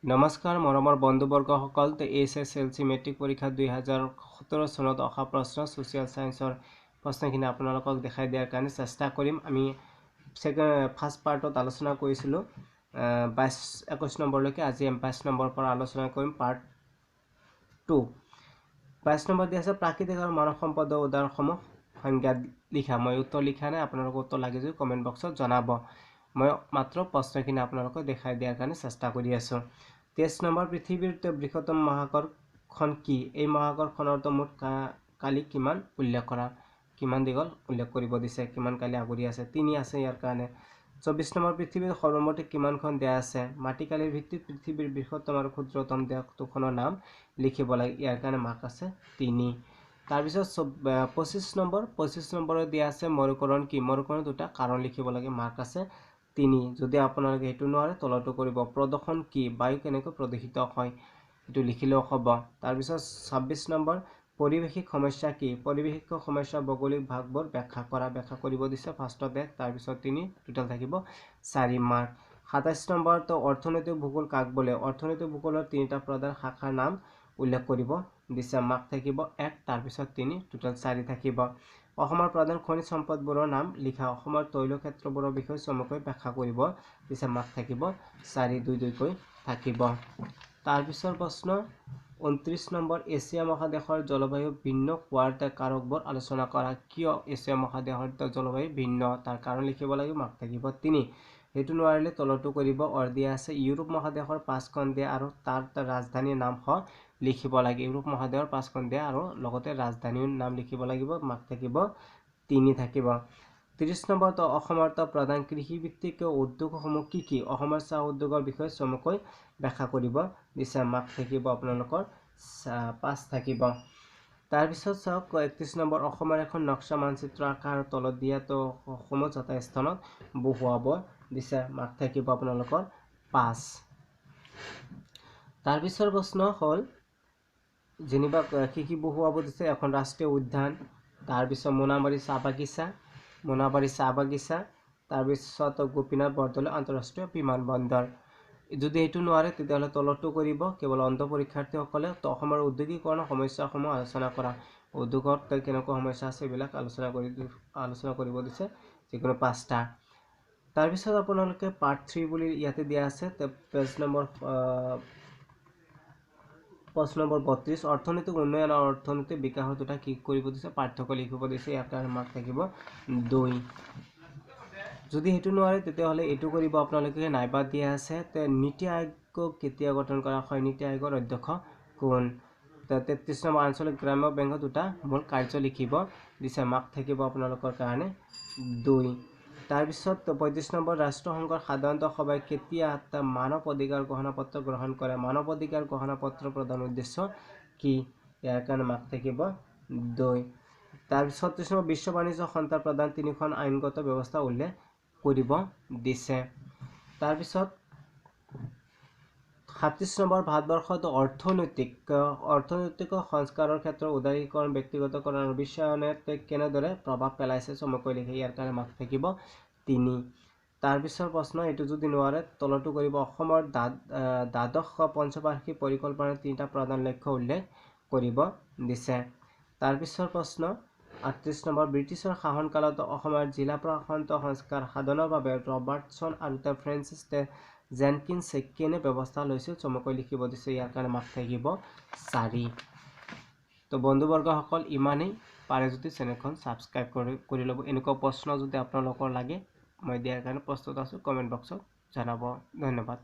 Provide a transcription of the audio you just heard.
নমস্কাৰ মৰমৰ বন্ধুবৰ্গসকল SSLC matric পৰীক্ষা 2017 চনত অহা প্ৰশ্ন সোশিয়াল সায়েন্সৰ প্ৰশ্নখিনি আপোনালোকক দেখাই দিয়াৰ কাৰণে চেষ্টা কৰিম। আমি ফাৰ্ষ্ট পাৰ্টত আলোচনা কৰিছিলোঁ 22-21 নম্বৰলৈকে। আজি 22 নম্বৰ পৰা আলোচনা কৰিম পাৰ্ট 2। 22 নম্বৰ দিয়া আছে প্ৰাকৃতিক আৰু মানৱ সম্পদৰ উদাহৰণসমূহ সংজ্ঞা লিখা। মই উত্তৰ লিখা নাই, আপোনালোকক উত্তৰ লাগে যদি কমেণ্ট বক্সত জনাব। মই মাত্ৰ প্ৰশ্নখিনি আপোনালোকক দেখাই দিয়াৰ কাৰণে চেষ্টা কৰি আছোঁ। 23 নম্বৰ পৃথিৱীৰ বৃহত্তম মহাসাগৰখন কি? এই মহাসাগৰখনৰ মুঠ কালি কিমান উল্লেখ কৰা, কিমান দীঘল উল্লেখ কৰিব দিছে, কিমান কালি আগুৰি আছে, 3 আছে ইয়াৰ কাৰণে। 24 নম্বৰ পৃথিৱীৰ সৰ্বমুঠ কিমানখন দেশ আছে? মাটিকালিৰ ভিত্তিত পৃথিৱীৰ বৃহত্তম আৰু ক্ষুদ্ৰতম দেশ দুখনৰ নাম লিখিব লাগে, ইয়াৰ কাৰণে মাৰ্ক আছে 3। তাৰপিছত 25 নম্বৰত দিয়া আছে মৰুকৰণ কি? মৰুকৰণ দুটা কাৰণ লিখিব লাগে, মাৰ্ক আছে 3। যদি আপোনালোকে এইটো নোৱাৰে তলতো কৰিব। প্ৰদূষণ কি? বায়ু কেনেকৈ প্ৰদূষিত হয়, এইটো লিখিলেও হ'ব। তাৰপিছত 26 নম্বৰ পৰিৱেশিক সমস্যা কি? পৰিৱেশিক সমস্যা ভৌগোলিক ভাগবোৰ ব্যাখ্যা কৰা, ব্যাখ্যা কৰিব দিছে ফাৰ্ষ্টত 1, তাৰপিছত 3, টোটেল থাকিব 4 মাৰ্ক। 27 নম্বৰটো অৰ্থনৈতিক ভূগোল কাক বোলে? অৰ্থনৈতিক ভূগোলৰ 3টা প্ৰধান শাখাৰ নাম উল্লেখ কৰিব দিছে, মাৰ্ক থাকিব 1, তাৰপিছত 3, টোটেল 4 থাকিব। অসমৰ প্ৰধান খনিজ সম্পদবোৰৰ নাম লিখা। অসমৰ তৈল ক্ষেত্ৰবোৰৰ বিষয়ে চমুকৈ ব্যাখ্যা কৰিব দিছে, মাৰ্ক থাকিব 4, 2কৈ থাকিব। তাৰপিছৰ প্ৰশ্ন 29 নম্বৰ এছিয়া মহাদেশৰ জলবায়ু ভিন্ন হোৱাৰ কাৰকবোৰ আলোচনা কৰা। কিয় এছিয়া মহাদেশৰ জলবায়ু ভিন্ন, তাৰ কাৰণ লিখিব লাগিব, মাৰ্ক থাকিব 3। সেইটো নোৱাৰিলে তলতো কৰিব। দিয়া আছে ইউৰোপ মহাদেশৰ 5খন দেশ আৰু তাৰ ৰাজধানীৰ নাম লিখিব লাগে। ইউৰোপ মহাদেশৰ 5খন দেশ আৰু লগতে ৰাজধানীৰ নাম লিখিব লাগিব, মাৰ্ক থাকিব 3 থাকিব। 30 নম্বৰটো অসমৰ প্ৰধান কৃষিভিত্তিক উদ্যোগসমূহ কি কি? অসমৰ চাহ উদ্যোগৰ বিষয়ে চমুকৈ ব্যাখ্যা কৰিব দিছে, মাৰ্ক থাকিব আপোনালোকৰ 5 থাকিব। তাৰপিছত চাওক 31 নম্বৰ অসমৰ এখন নক্সা মানচিত্ৰ আকাৰ তলত দিয়াটো অসমত যথাস্থানত বহুৱাব দিছে, মাৰ্ক থাকিব আপোনালোকৰ 5। তাৰপিছৰ প্ৰশ্ন হ'ল যেনিবা কি কি বহুৱাব দিছে, এখন ৰাষ্ট্ৰীয় উদ্যান, তাৰপিছত মোনাবাৰী চাহ বাগিচা, তাৰপিছত গোপীনাথ বৰদলৈ আন্তঃৰাষ্ট্ৰীয় বিমানবন্দৰ। যদি এইটো নোৱাৰে তেতিয়াহ'লে তলতো কৰিব। কেৱল অন্ধ পৰীক্ষাৰ্থীসকলে অসমৰ ঔদ্যোগিকৰণৰ সমস্যাসমূহ আলোচনা কৰা। উদ্যোগত কেনেকুৱা সমস্যা আছে এইবিলাক আলোচনা কৰিব দিছে, যিকোনো 5টা। তাৰপিছত আপোনালোকে পাৰ্ট 3 বুলি ইয়াতে দিয়া আছে, প্ৰশ্ন নম্বৰ 32 অৰ্থনৈতিক উন্নয়ন আৰু অৰ্থনৈতিক বিকাশৰ দুটা কি কৰিব দিছে, পাৰ্থক্য লিখিব দিছে, ইয়াৰ কাৰণে মাৰ্ক থাকিব 2। যদি সেইটো নোৱাৰে তেতিয়াহ'লে এইটো কৰিব আপোনালোকে। নাইবা দিয়া আছে নীতি আয়োগ কেতিয়া গঠন কৰা হয়, নীতি আয়োগৰ অধ্যক্ষ কোন? 33 নম্বৰ আঞ্চলিক গ্ৰাম্য বেংকৰ দুটা মূল কাৰ্য লিখিব দিছে, মাৰ্ক থাকিব আপোনালোকৰ কাৰণে 2। তাৰপিছত 35 নম্বৰ ৰাষ্ট্ৰসংঘৰ সাধাৰণ সভাই কেতিয়া মানৱ অধিকাৰ ঘোষণাপত্ৰ গ্ৰহণ কৰে? মানৱ অধিকাৰ ঘোষণাপত্ৰৰ প্ৰধান উদ্দেশ্য কি? ইয়াৰ কাৰণে মাৰ্ক থাকিব 2। তাৰপিছত 36 নম্বৰ বিশ্ব বাণিজ্য সংস্থাৰ প্ৰধান 3খন আইনগত ব্যৱস্থা উল্লেখ কৰিব দিছে। তাৰপিছত 37 নম্বৰ ভাৰতবৰ্ষত অৰ্থনৈতিক সংস্কাৰৰ ক্ষেত্ৰত উদাৰীকৰণ, ব্যক্তিগতকৰণ আৰু বিশ্বায়নে কেনেদৰে প্ৰভাৱ পেলাইছে চমুকৈ লিখে, ইয়াৰ কাৰণে মাৰ্ক থাকিব 3। তাৰপিছৰ প্ৰশ্ন এইটো যদি নোৱাৰে তলতো কৰিব। অসমৰ দ্বাদশ পঞ্চবাৰ্ষিক পৰিকল্পনাৰ 3টা প্ৰধান লক্ষ্য উল্লেখ কৰিব দিছে। তাৰপিছৰ প্ৰশ্ন 38 নম্বৰ ব্ৰিটিছৰ শাসনকালত অসমৰ জিলা প্ৰশাসন সংস্কাৰ সাধনৰ বাবে ৰবাৰ্টছন আৰু ফ্ৰেন্সিছ জেনকিন্সে কেনে ব্যৱস্থা লৈছিল চমুকৈ লিখিব দিছে, ইয়াৰ কাৰণে মাৰ্ক থাকিব 4। তো বন্ধুবৰ্গসকল ইমানেই। পাৰে যদি চেনেলখন ছাবস্ক্ৰাইব কৰি ল'ব। এনেকুৱা প্ৰশ্ন যদি আপোনালোকৰ লাগে মই দিয়াৰ কাৰণে প্ৰস্তুত আছোঁ, কমেণ্ট বক্সত জনাব। ধন্যবাদ।